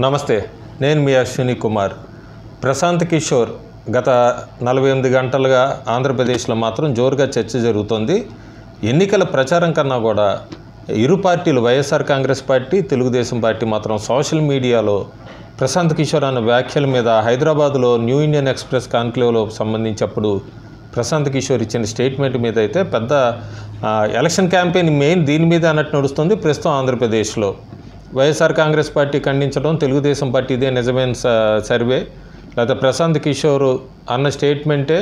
నమస్తే, నేను మీ అశ్విని కుమార్. ప్రశాంత్ కిషోర్ గత 48 గంటలుగా ఆంధ్రప్రదేశ్లో మాత్రం జోరుగా చర్చ జరుగుతోంది. ఎన్నికల ప్రచారం కన్నా కూడా ఇరు పార్టీలు, వైఎస్ఆర్ కాంగ్రెస్ పార్టీ, తెలుగుదేశం పార్టీ మాత్రం సోషల్ మీడియాలో ప్రశాంత్ కిషోర్ అన్న వ్యాఖ్యల మీద హైదరాబాద్లో న్యూ ఇండియన్ ఎక్స్ప్రెస్ కాన్క్లేవ్లో సంబంధించినప్పుడు ప్రశాంత్ కిషోర్ ఇచ్చిన స్టేట్మెంట్ మీద అయితే పెద్ద ఎలక్షన్ క్యాంపెయిన్ మెయిన్ దీని మీద అన్నట్టు నడుస్తుంది ప్రస్తుతం ఆంధ్రప్రదేశ్లో. వైఎస్ఆర్ కాంగ్రెస్ పార్టీ ఖండించడం, తెలుగుదేశం పార్టీ ఇదే నిజమైన సర్వే, లేదా ప్రశాంత్ కిషోర్ అన్న స్టేట్మెంటే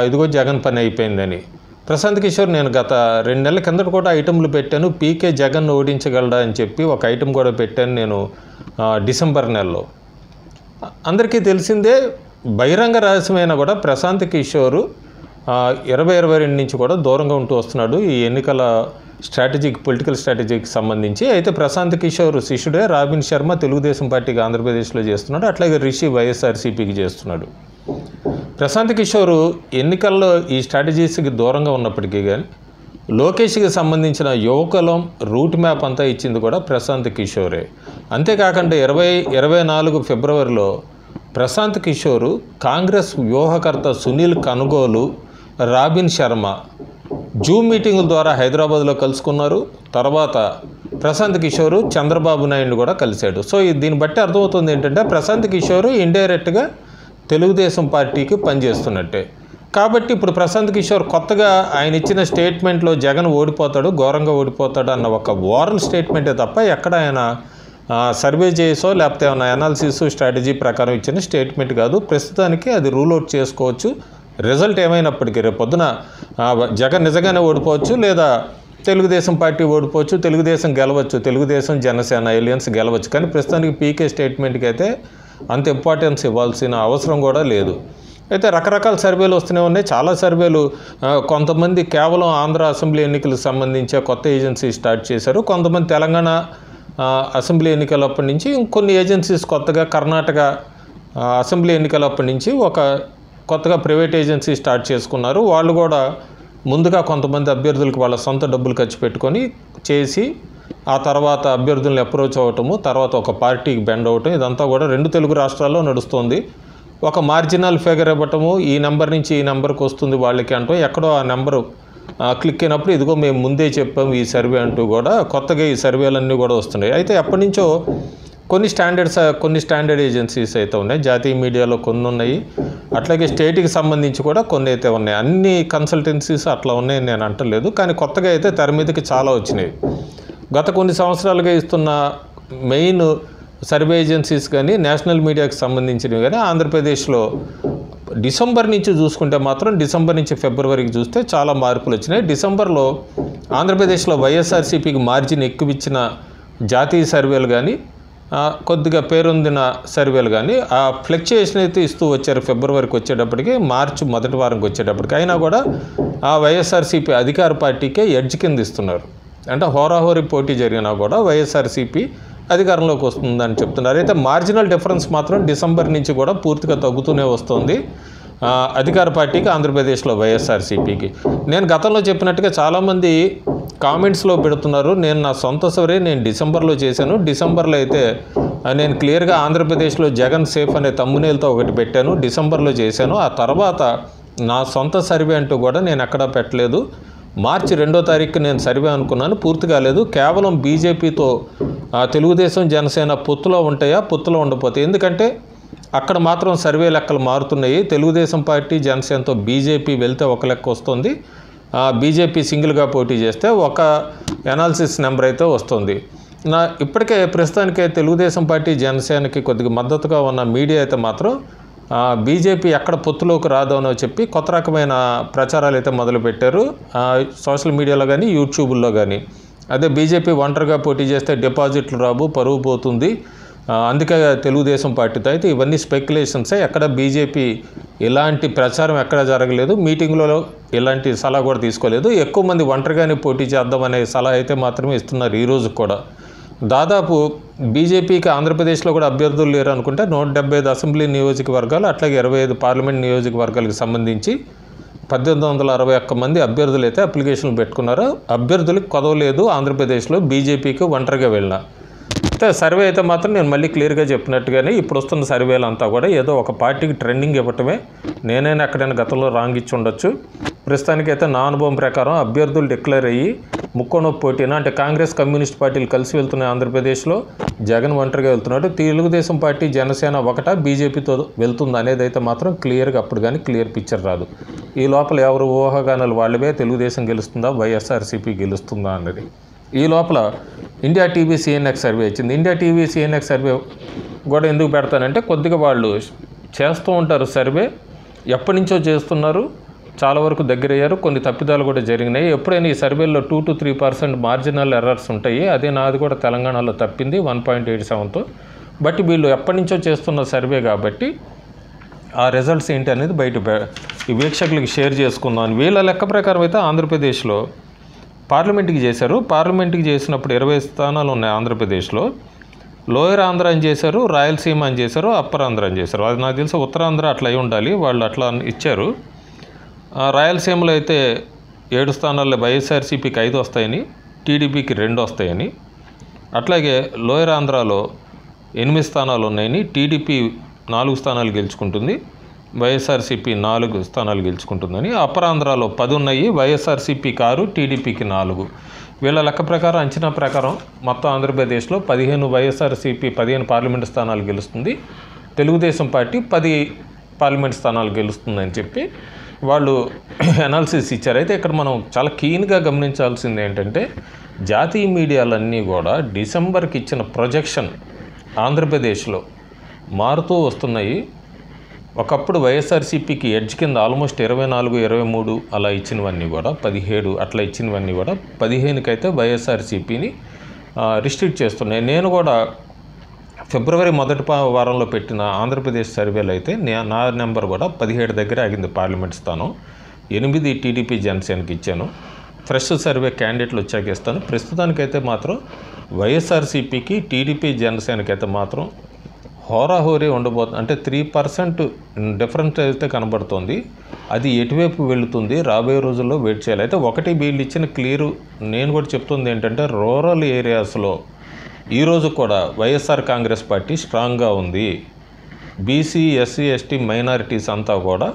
ఇదిగో జగన్ పని అయిపోయిందని. ప్రశాంత్ కిషోర్ నేను గత 2 నెలల కిందట కూడా ఐటెంలు పెట్టాను, పీకే జగన్ ఓడించగలడా అని చెప్పి ఒక ఐటెం కూడా పెట్టాను నేను డిసెంబర్ నెలలో. అందరికీ తెలిసిందే, బహిరంగ రహస్యమైన కూడా ప్రశాంత్ కిషోర్ 2022 నుంచి కూడా దూరంగా ఉంటూ వస్తున్నాడు ఈ ఎన్నికల పొలిటికల్ స్ట్రాటజీకి సంబంధించి. అయితే ప్రశాంత్ కిషోర్ శిష్యుడే రాబిన్ శర్మ తెలుగుదేశం పార్టీకి ఆంధ్రప్రదేశ్లో చేస్తున్నాడు, అట్లాగే రిషి వైఎస్ఆర్సీపీకి చేస్తున్నాడు. ప్రశాంత్ కిషోర్ ఎన్నికల్లో ఈ స్ట్రాటజీస్కి దూరంగా ఉన్నప్పటికీ కానీ లోకేష్కి సంబంధించిన యువకులం రూట్ మ్యాప్ అంతా ఇచ్చింది కూడా ప్రశాంత్ కిషోరే. అంతేకాకుండా 2024 ఫిబ్రవరిలో ప్రశాంత్ కిషోర్ కాంగ్రెస్ వ్యూహకర్త సునీల్ కనుగోలు, రాబిన్ శర్మ జూమ్ మీటింగుల ద్వారా హైదరాబాద్లో కలుసుకున్నారు. తర్వాత ప్రశాంత్ కిషోర్ చంద్రబాబు నాయుడు కూడా కలిశాడు. సో దీన్ని బట్టి అర్థమవుతుంది ఏంటంటే ప్రశాంత్ కిషోర్ ఇండైరెక్ట్గా తెలుగుదేశం పార్టీకి పనిచేస్తున్నట్టే. కాబట్టి ఇప్పుడు ప్రశాంత్ కిషోర్ కొత్తగా ఆయన ఇచ్చిన స్టేట్మెంట్లో జగన్ ఓడిపోతాడు, ఘోరంగా ఓడిపోతాడు అన్న ఒక ఓరల్ స్టేట్మెంటే తప్ప ఎక్కడ ఆయన సర్వే చేసో లేకపోతే ఏమైనా అనాలిసిస్ స్ట్రాటజీ ప్రకారం ఇచ్చిన స్టేట్మెంట్ కాదు. ప్రస్తుతానికి అది రూల్ అవుట్ చేసుకోవచ్చు. రిజల్ట్ ఏమైనప్పటికీ రేపు పొద్దున జగన్ నిజంగానే ఓడిపోవచ్చు, లేదా తెలుగుదేశం పార్టీ ఓడిపోవచ్చు, తెలుగుదేశం గెలవచ్చు, తెలుగుదేశం జనసేన ఎలియన్స్ గెలవచ్చు. కానీ ప్రస్తుతానికి పీకే స్టేట్మెంట్కి అయితే అంత ఇంపార్టెన్స్ ఇవ్వాల్సిన అవసరం కూడా లేదు. అయితే రకరకాల సర్వేలు వస్తూనే ఉన్నాయి. చాలా సర్వేలు, కొంతమంది కేవలం ఆంధ్ర అసెంబ్లీ ఎన్నికలకు సంబంధించి కొత్త ఏజెన్సీ స్టార్ట్ చేశారు, కొంతమంది తెలంగాణ అసెంబ్లీ ఎన్నికలప్పటి నుంచి, ఇంకొన్ని ఏజెన్సీస్ కొత్తగా కర్ణాటక అసెంబ్లీ ఎన్నికలప్పటి నుంచి ఒక కొత్తగా ప్రైవేట్ ఏజెన్సీ స్టార్ట్ చేసుకున్నారు. వాళ్ళు కూడా ముందుగా కొంతమంది అభ్యర్థులకు వాళ్ళ సొంత డబ్బులు ఖర్చు పెట్టుకొని చేసి ఆ తర్వాత అభ్యర్థులను అప్రోచ్ అవ్వటము, తర్వాత ఒక పార్టీకి బెండ్ అవ్వటం, ఇదంతా కూడా 2 తెలుగు రాష్ట్రాల్లో నడుస్తుంది. ఒక మార్జినల్ ఫిగర్ ఇవ్వటము, ఈ నెంబర్ నుంచి ఈ నెంబర్కి వస్తుంది వాళ్ళకి అంటూ, ఎక్కడో ఆ నెంబరు క్లిక్ అయినప్పుడు ఇదిగో మేము ముందే చెప్పాము ఈ సర్వే అంటూ కూడా కొత్తగా ఈ సర్వేలన్నీ కూడా వస్తున్నాయి. అయితే ఎప్పటి నుంచో కొన్ని స్టాండర్డ్ ఏజెన్సీస్ అయితే ఉన్నాయి, జాతీయ మీడియాలో కొన్ని ఉన్నాయి, అట్లాగే స్టేట్కి సంబంధించి కూడా కొన్ని అయితే ఉన్నాయి. అన్ని కన్సల్టెన్సీస్ అట్లా ఉన్నాయని నేను అంటలేదు, కానీ కొత్తగా అయితే తెర మీదకి చాలా వచ్చినాయి. గత కొన్ని సంవత్సరాలుగా ఇస్తున్న మెయిన్ సర్వే ఏజెన్సీస్ కానీ నేషనల్ మీడియాకి సంబంధించినవి కానీ ఆంధ్రప్రదేశ్లో డిసెంబర్ నుంచి చూసుకుంటే మాత్రం డిసెంబర్ నుంచి ఫిబ్రవరికి చూస్తే చాలా మార్పులు వచ్చినాయి. డిసెంబర్లో ఆంధ్రప్రదేశ్లో వైఎస్ఆర్సీపీకి మార్జిన్ ఎక్కువ ఇచ్చిన జాతీయ సర్వేలు కానీ కొద్దిగా పేరొందిన సర్వేలు కానీ ఆ ఫ్లక్చుయేషన్ అయితే ఇస్తూ వచ్చారు. ఫిబ్రవరికి వచ్చేటప్పటికి, మార్చి మొదటి వారంకి వచ్చేటప్పటికి అయినా కూడా ఆ వైఎస్ఆర్సీపీ అధికార పార్టీకే ఎడ్జ్ కింద ఇస్తున్నారు. అంటే హోరాహోరీ పోటీ జరిగినా కూడా వైఎస్ఆర్సీపీ అధికారంలోకి వస్తుందని చెప్తున్నారు. అయితే మార్జినల్ డిఫరెన్స్ మాత్రం డిసెంబర్ నుంచి కూడా పూర్తిగా తగ్గుతూనే వస్తుంది అధికార పార్టీకి, ఆంధ్రప్రదేశ్లో వైఎస్ఆర్సీపీకి. నేను గతంలో చెప్పినట్టుగా చాలామంది కామెంట్స్లో పెడుతున్నారు, నేను నా సొంత సర్వే నేను డిసెంబర్లో చేశాను, డిసెంబర్లో అయితే నేను క్లియర్గా ఆంధ్రప్రదేశ్లో జగన్ సేఫ్ అనే తమ్మునేలతో ఒకటి పెట్టాను, డిసెంబర్లో చేశాను, ఆ తర్వాత నా సొంత సర్వే అంటూ కూడా నేను ఎక్కడా పెట్టలేదు, మార్చి 2వ తారీఖు నేను సర్వే అనుకున్నాను, పూర్తి కాలేదు, కేవలం బీజేపీతో తెలుగుదేశం జనసేన పొత్తులో ఉంటాయా, పొత్తులో ఉండకపోతే, ఎందుకంటే అక్కడ మాత్రం సర్వే లెక్కలు మారుతున్నాయి. తెలుగుదేశం పార్టీ జనసేనతో బీజేపీ వెళ్తే ఒక లెక్క వస్తుంది, బీజేపీ సింగిల్గా పోటీ చేస్తే ఒక అనాలిసిస్ నెంబర్ అయితే వస్తుంది. ఇప్పటికే ప్రస్తుతానికే తెలుగుదేశం పార్టీ జనసేనకి కొద్దిగా మద్దతుగా ఉన్న మీడియా అయితే మాత్రం బీజేపీ ఎక్కడ పొత్తులోకి రాదోనో చెప్పి కొత్త రకమైన ప్రచారాలు అయితే మొదలుపెట్టారు సోషల్ మీడియాలో కానీ యూట్యూబ్లో కానీ. అదే బీజేపీ ఒంటరిగా పోటీ చేస్తే డిపాజిట్లు రావు, పరువు పోతుంది, అందుకే తెలుగుదేశం పార్టీతో. అయితే ఇవన్నీ స్పెక్యులేషన్సే, ఎక్కడ బీజేపీ ఎలాంటి ప్రచారం ఎక్కడ జరగలేదు, మీటింగ్లలో ఎలాంటి సలహా కూడా తీసుకోలేదు. ఎక్కువ మంది ఒంటరిగానే పోటీ చేద్దామనే సలహా అయితే మాత్రమే ఇస్తున్నారు ఈ రోజు కూడా. దాదాపు బీజేపీకి ఆంధ్రప్రదేశ్లో కూడా అభ్యర్థులు లేరు అనుకుంటే 175 అసెంబ్లీ నియోజకవర్గాలు, అట్లాగే 25 పార్లమెంట్ నియోజకవర్గాలకు సంబంధించి 1861 మంది అభ్యర్థులు అయితే అప్లికేషన్లు పెట్టుకున్నారు. అభ్యర్థులకు కొదవలేదు ఆంధ్రప్రదేశ్లో బీజేపీకి ఒంటరిగా వెళ్ళిన. అయితే సర్వే అయితే మాత్రం నేను మళ్ళీ క్లియర్గా చెప్పినట్టుగానే ఇప్పుడు వస్తున్న సర్వేలు అంతా కూడా ఏదో ఒక పార్టీకి ట్రెండింగ్ ఇవ్వటమే. నేనైనా ఎక్కడైనా గతంలో రాంగ్ ఇచ్చి ఉండొచ్చు. ప్రస్తుతానికైతే నా అనుభవం ప్రకారం అభ్యర్థులు డిక్లేర్ అయ్యి ముక్కోనొప్పు పోటీనా అంటే కాంగ్రెస్ కమ్యూనిస్ట్ పార్టీలు కలిసి వెళ్తున్నాయి ఆంధ్రప్రదేశ్లో, జగన్ ఒంటరిగా వెళ్తున్నాడు, తెలుగుదేశం పార్టీ జనసేన ఒకటా బీజేపీతో వెళ్తుంది అనేది అయితే మాత్రం క్లియర్గా అప్పుడు కానీ క్లియర్ పిక్చర్ రాదు. ఈ లోపల ఎవరు ఊహాగానాలు వాళ్ళవే, తెలుగుదేశం గెలుస్తుందా వైఎస్ఆర్సీపీ గెలుస్తుందా అన్నది. ఈ లోపల ఇండియా టీవీ సిఎన్ఎక్స్ సర్వే వచ్చింది. ఇండియా టీవీ సిఎన్ఎక్స్ సర్వే కూడా ఎందుకు పెడతానంటే కొద్దిగా వాళ్ళు చేస్తూ ఉంటారు సర్వే, ఎప్పటి నుంచో చేస్తున్నారు, చాలా వరకు దగ్గర అయ్యారు, కొన్ని తప్పిదాలు కూడా జరిగినాయి. ఎప్పుడైనా ఈ సర్వేలో 2 to 3% మార్జినల్ ఎర్రర్స్ ఉంటాయి. అదే నాది కూడా తెలంగాణలో తప్పింది 1.87తో. బట్ వీళ్ళు ఎప్పటి నుంచో చేస్తున్న సర్వే కాబట్టి ఆ రిజల్ట్స్ ఏంటి అనేది బయట ఈ వీక్షకులకి షేర్ చేసుకుందాం. వీళ్ళ లెక్క ప్రకారం అయితే ఆంధ్రప్రదేశ్లో పార్లమెంట్కి చేశారు. పార్లమెంట్కి చేసినప్పుడు 20 స్థానాలు ఉన్నాయి ఆంధ్రప్రదేశ్లో. లోయర్ ఆంధ్ర అని చేశారు, రాయలసీమ అని చేశారు, అప్పర్ ఆంధ్ర అని చేశారు. అది నాకు తెలిసి ఉత్తరాంధ్ర అట్లా అయి ఉండాలి, వాళ్ళు అట్లా ఇచ్చారు. రాయలసీమలో అయితే 7 స్థానాల్లో వైఎస్ఆర్సీపీకి 5 వస్తాయని, టీడీపీకి 2 వస్తాయని, అట్లాగే లోయర్ ఆంధ్రాలో 8 స్థానాలు ఉన్నాయని, టీడీపీ 4 స్థానాలు గెలుచుకుంటుంది, వైఎస్ఆర్సీపీ 4 స్థానాలు గెలుచుకుంటుందని, అప్పర్ ఆంధ్రాలో 10 ఉన్నాయి, వైఎస్ఆర్సీపీకి 6, టీడీపీకి 4. వీళ్ళ లెక్క ప్రకారం అంచనా ప్రకారం మొత్తం ఆంధ్రప్రదేశ్లో 15 వైఎస్ఆర్సీపీ 15 పార్లమెంటు స్థానాలు గెలుస్తుంది, తెలుగుదేశం పార్టీ 10 పార్లమెంట్ స్థానాలు గెలుస్తుందని చెప్పి వాళ్ళు అనాలిసిస్ ఇచ్చారు. అయితే ఇక్కడ మనం చాలా కీన్గా గమనించాల్సింది ఏంటంటే జాతీయ మీడియాలన్నీ కూడా డిసెంబర్కి ఇచ్చిన ప్రొజెక్షన్ ఆంధ్రప్రదేశ్లో మారుతూ వస్తున్నాయి. ఒకప్పుడు వైఎస్ఆర్సీపీకి ఎడ్జ్ కింద ఆల్మోస్ట్ 24, 23 అలా ఇచ్చినవన్నీ కూడా 17 అట్లా ఇచ్చినవన్నీ కూడా 15కి అయితే వైఎస్ఆర్సీపీని రిస్ట్రిక్ట్ చేస్తున్నాయి. నేను కూడా ఫిబ్రవరి మొదటి వారంలో పెట్టిన ఆంధ్రప్రదేశ్ సర్వేలు అయితే నా నెంబర్ కూడా 17 దగ్గర ఆగింది పార్లమెంట్ స్థానం. 8 టీడీపీ జనసేనకి ఇచ్చాను. ఫ్రెష్ సర్వే క్యాండిడేట్లు వచ్చాక ఇస్తాను. ప్రస్తుతానికైతే మాత్రం వైఎస్ఆర్సీపీకి టీడీపీ జనసేనకి అయితే మాత్రం హోరాహోరీ ఉండబోతుంది. అంటే 3% డిఫరెన్స్ అయితే కనబడుతుంది. అది ఎటువైపు వెళుతుంది రాబోయే రోజుల్లో వెయిట్ చేయాలి. అయితే ఒకటి వీళ్ళు ఇచ్చిన క్లియరు నేను కూడా చెప్తుంది ఏంటంటే రూరల్ ఏరియాస్లో ఈరోజు కూడా వైఎస్ఆర్ కాంగ్రెస్ పార్టీ స్ట్రాంగ్గా ఉంది. బీసీ, ఎస్సీ, ఎస్టీ మైనారిటీస్ అంతా కూడా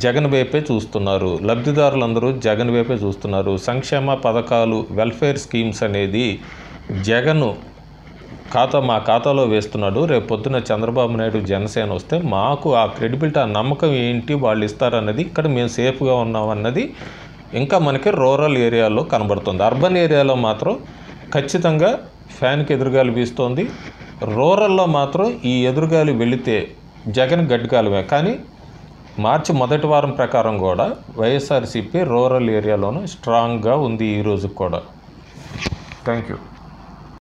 జగన్ వైపే చూస్తున్నారు. లబ్ధిదారులందరూ జగన్ వైపే చూస్తున్నారు. సంక్షేమ పథకాలు, వెల్ఫేర్ స్కీమ్స్ అనేది జగన్ మా ఖాతాలో వేస్తున్నాడు. రేపు పొద్దున చంద్రబాబు నాయుడు జనసేన వస్తే మాకు ఆ క్రెడిబిలిటీ, ఆ నమ్మకం ఏంటి వాళ్ళు ఇస్తారన్నది, ఇక్కడ మేము సేఫ్గా ఉన్నామన్నది ఇంకా మనకి రూరల్ ఏరియాలో కనబడుతుంది. అర్బన్ ఏరియాలో మాత్రం ఖచ్చితంగా ఫ్యాన్కి ఎదురుగాలి వీస్తోంది. రూరల్లో మాత్రం ఈ ఎదురుగాలి వెళితే జగన్ గడ్డికాలమే. కానీ మార్చి మొదటి వారం ప్రకారం కూడా వైఎస్ఆర్సీపీ రూరల్ ఏరియాలోనూ స్ట్రాంగ్గా ఉంది ఈ రోజుకి కూడా. Thank you.